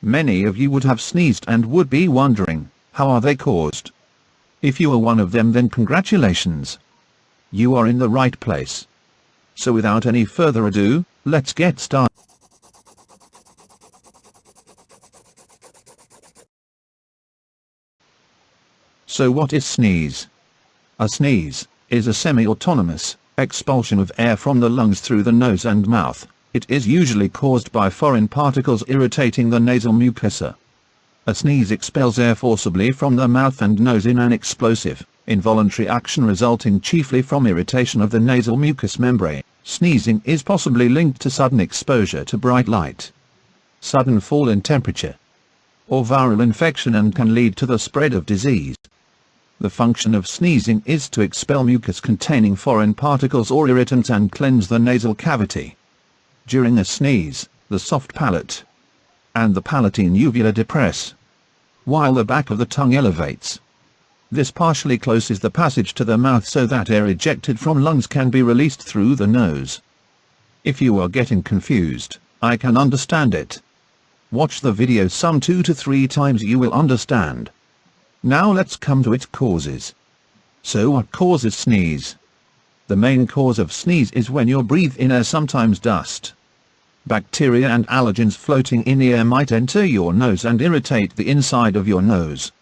Many of you would have sneezed and would be wondering, how are they caused? If you are one of them, then congratulations. You are in the right place. So without any further ado, let's get started. So what is sneeze? A sneeze is a semi-autonomous expulsion of air from the lungs through the nose and mouth. It is usually caused by foreign particles irritating the nasal mucosa. A sneeze expels air forcibly from the mouth and nose in an explosive, involuntary action resulting chiefly from irritation of the nasal mucous membrane. Sneezing is possibly linked to sudden exposure to bright light, sudden fall in temperature, or viral infection, and can lead to the spread of disease. The function of sneezing is to expel mucus containing foreign particles or irritants and cleanse the nasal cavity. During a sneeze, the soft palate and the palatine uvula depress, while the back of the tongue elevates. This partially closes the passage to the mouth so that air ejected from lungs can be released through the nose. If you are getting confused, I can understand it. Watch the video some 2 to 3 times, you will understand. Now let's come to its causes. So what causes sneeze? The main cause of sneeze is when you breathe in air, sometimes dust. Bacteria and allergens floating in the air might enter your nose and irritate the inside of your nose.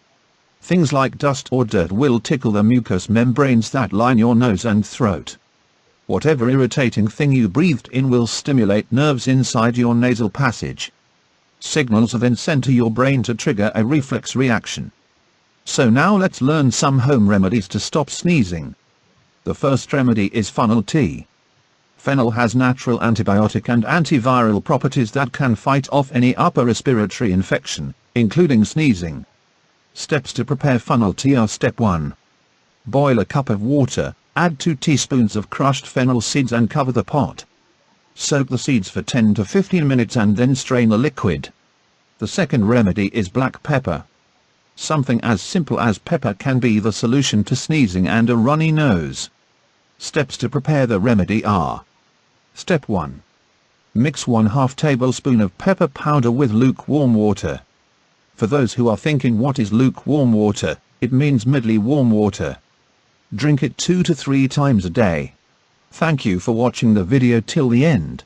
Things like dust or dirt will tickle the mucous membranes that line your nose and throat. Whatever irritating thing you breathed in will stimulate nerves inside your nasal passage. Signals are then sent to your brain to trigger a reflex reaction. So now let's learn some home remedies to stop sneezing. The first remedy is fennel tea. Fennel has natural antibiotic and antiviral properties that can fight off any upper respiratory infection, including sneezing. Steps to prepare fennel tea are: Step 1. Boil a cup of water, add 2 teaspoons of crushed fennel seeds and cover the pot. Soak the seeds for 10 to 15 minutes and then strain the liquid. The second remedy is black pepper. Something as simple as pepper can be the solution to sneezing and a runny nose. Steps to prepare the remedy are: Step 1. Mix 1/2 tablespoon of pepper powder with lukewarm water. For those who are thinking what is lukewarm water, it means mildly warm water. Drink it 2 to 3 times a day. Thank you for watching the video till the end.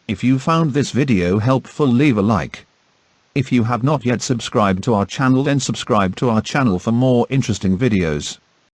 If you found this video helpful, leave a like. If you have not yet subscribed to our channel, then subscribe to our channel for more interesting videos.